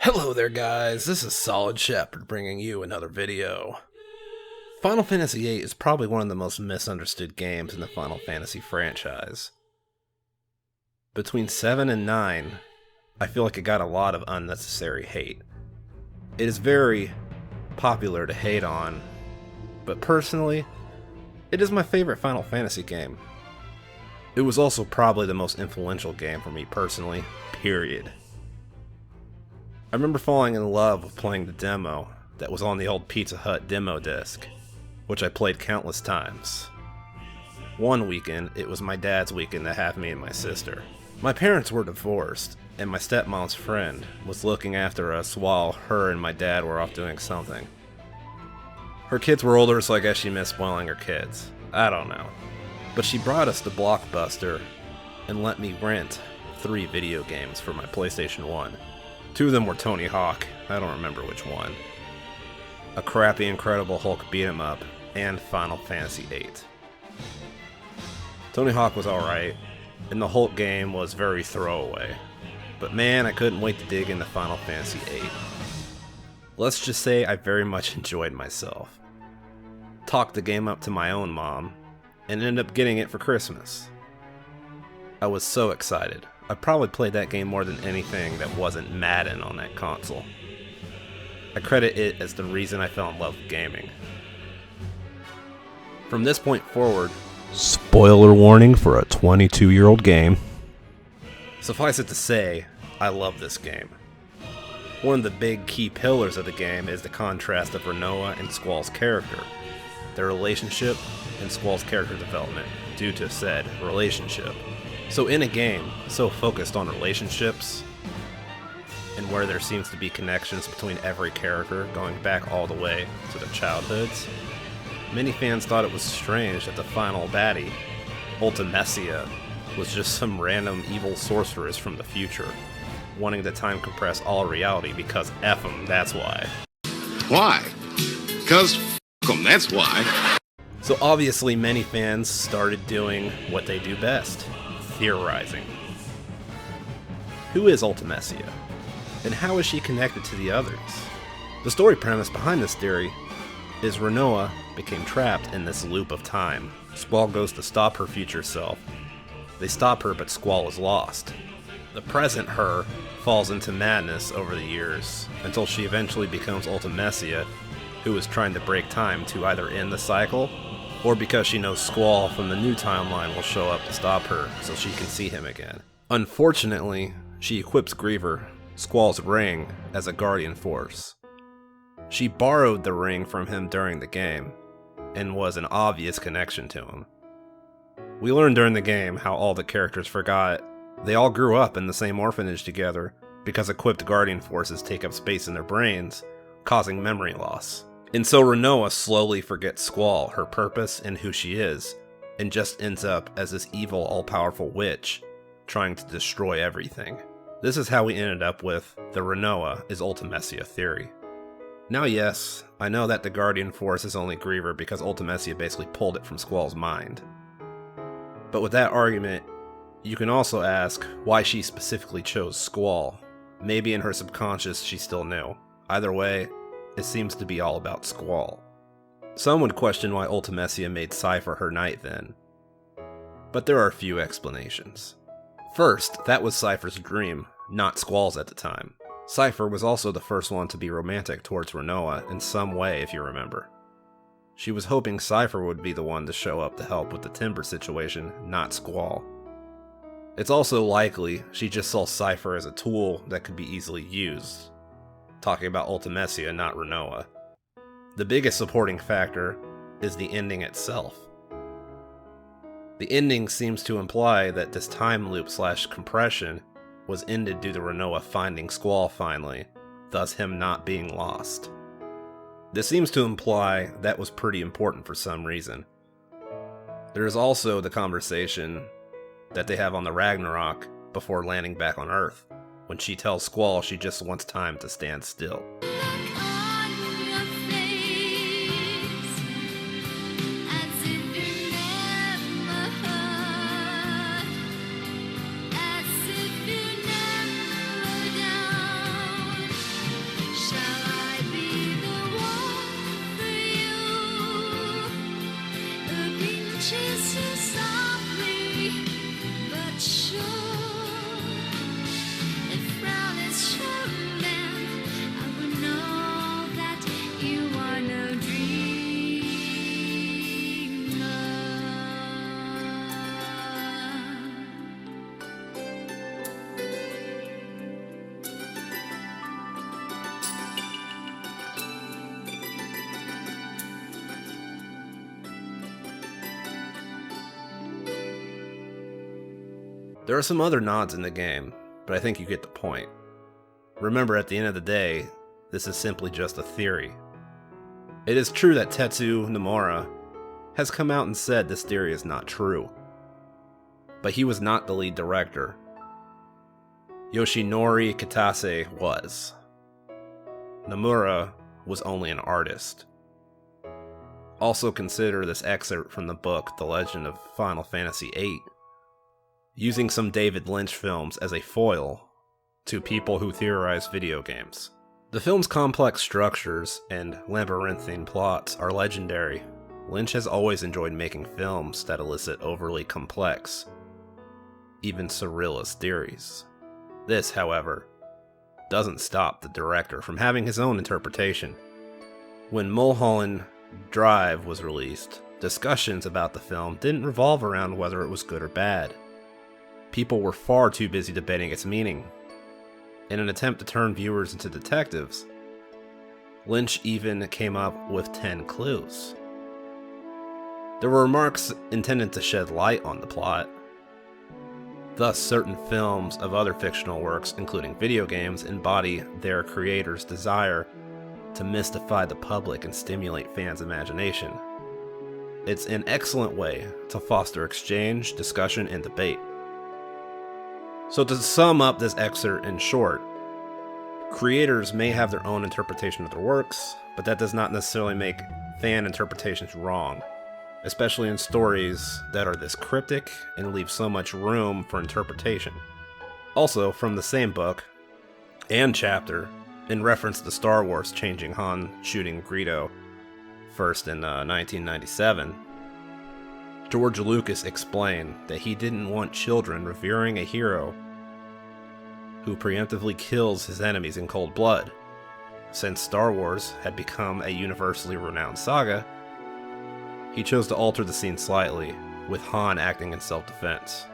Hello there guys, this is Solid Shepard bringing you another video. Final Fantasy VIII is probably one of the most misunderstood games in the Final Fantasy franchise. Between 7 and 9, I feel like it got a lot of unnecessary hate. It is very popular to hate on, but personally, it is my favorite Final Fantasy game. It was also probably the most influential game for me personally, period. I remember falling in love with playing the demo that was on the old Pizza Hut demo disc, which I played countless times. One weekend, it was my dad's weekend to have me and my sister. My parents were divorced, and my stepmom's friend was looking after us while her and my dad were off doing something. Her kids were older, so I guess she missed spoiling her kids. I don't know. But she brought us to Blockbuster and let me rent 3 video games for my PlayStation 1. 2 of them were Tony Hawk, I don't remember which one, a crappy Incredible Hulk beat-em-up, and Final Fantasy VIII. Tony Hawk was alright, and the Hulk game was very throwaway, but man, I couldn't wait to dig into Final Fantasy VIII. Let's just say I very much enjoyed myself. Talked the game up to my own mom, and ended up getting it for Christmas. I was so excited. I probably played that game more than anything that wasn't Madden on that console. I credit it as the reason I fell in love with gaming. From this point forward, spoiler warning for a 22-year-old game, suffice it to say, I love this game. One of the big key pillars of the game is the contrast of Rinoa and Squall's character, their relationship, and Squall's character development due to said relationship. So in a game so focused on relationships, and where there seems to be connections between every character going back all the way to their childhoods, many fans thought it was strange that the final baddie, Ultimecia, was just some random evil sorceress from the future, wanting to time compress all reality because F 'em, that's why. Why? Because f*** 'em, that's why. So obviously many fans started doing what they do best, theorizing. Who is Ultimecia? And how is she connected to the others? The story premise behind this theory is Rinoa became trapped in this loop of time. Squall goes to stop her future self. They stop her, but Squall is lost. The present her falls into madness over the years, until she eventually becomes Ultimecia, who is trying to break time to either end the cycle, or because she knows Squall from the new timeline will show up to stop her so she can see him again. Unfortunately, she equips Griever, Squall's ring, as a guardian force. She borrowed the ring from him during the game, and was an obvious connection to him. We learned during the game how all the characters forgot they all grew up in the same orphanage together because equipped guardian forces take up space in their brains, causing memory loss. And so Rinoa slowly forgets Squall, her purpose, and who she is, and just ends up as this evil, all-powerful witch, trying to destroy everything. This is how we ended up with the Rinoa is Ultimecia theory. Now yes, I know that the Guardian Force is only Griever because Ultimecia basically pulled it from Squall's mind. But with that argument, you can also ask why she specifically chose Squall. Maybe in her subconscious she still knew. Either way, it seems to be all about Squall. Some would question why Ultimecia made Cypher her knight then, but there are a few explanations. First, that was Cypher's dream, not Squall's at the time. Cypher was also the first one to be romantic towards Rinoa in some way, if you remember. She was hoping Cypher would be the one to show up to help with the timber situation, not Squall. It's also likely she just saw Cypher as a tool that could be easily used, talking about Ultimecia, not Rinoa. The biggest supporting factor is the ending itself. The ending seems to imply that this time loop / compression was ended due to Rinoa finding Squall finally, thus him not being lost. This seems to imply that was pretty important for some reason. There is also the conversation that they have on the Ragnarok before landing back on Earth, when she tells Squall she just wants time to stand still. There are some other nods in the game, but I think you get the point. Remember, at the end of the day, this is simply just a theory. It is true that Tetsu Nomura has come out and said this theory is not true, but he was not the lead director. Yoshinori Kitase was. Nomura was only an artist. Also consider this excerpt from the book The Legend of Final Fantasy VIII, using some David Lynch films as a foil to people who theorize video games. The film's complex structures and labyrinthine plots are legendary. Lynch has always enjoyed making films that elicit overly complex, even surrealist theories. This, however, doesn't stop the director from having his own interpretation. When Mulholland Drive was released, discussions about the film didn't revolve around whether it was good or bad. People were far too busy debating its meaning. In an attempt to turn viewers into detectives, Lynch even came up with 10 clues. There were remarks intended to shed light on the plot. Thus, certain films of other fictional works, including video games, embody their creators' desire to mystify the public and stimulate fans' imagination. It's an excellent way to foster exchange, discussion, and debate. So to sum up this excerpt in short, creators may have their own interpretation of their works, but that does not necessarily make fan interpretations wrong, especially in stories that are this cryptic and leave so much room for interpretation. Also, from the same book and chapter, in reference to Star Wars changing Han shooting Greedo first in 1997, George Lucas explained that he didn't want children revering a hero who preemptively kills his enemies in cold blood. Since Star Wars had become a universally renowned saga, he chose to alter the scene slightly, with Han acting in self-defense.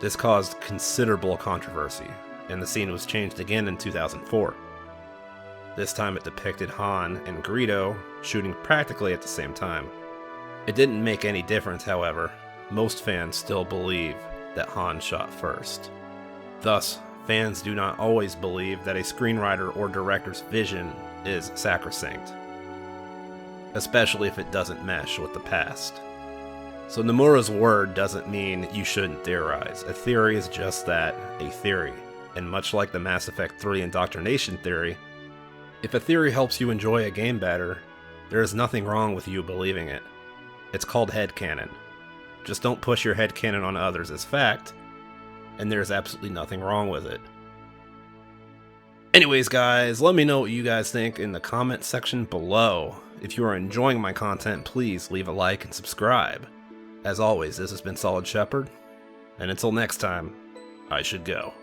This caused considerable controversy, and the scene was changed again in 2004. This time it depicted Han and Greedo shooting practically at the same time. It didn't make any difference, however. Most fans still believe that Han shot first. Thus, fans do not always believe that a screenwriter or director's vision is sacrosanct, especially if it doesn't mesh with the past. So Nomura's word doesn't mean you shouldn't theorize. A theory is just that, a theory. And much like the Mass Effect 3 indoctrination theory, if a theory helps you enjoy a game better, there is nothing wrong with you believing it. It's called headcanon. Just don't push your headcanon on others as fact, and there's absolutely nothing wrong with it. Anyways, guys, let me know what you guys think in the comment section below. If you are enjoying my content, please leave a like and subscribe. As always, this has been Solid Shepard, and until next time, I should go.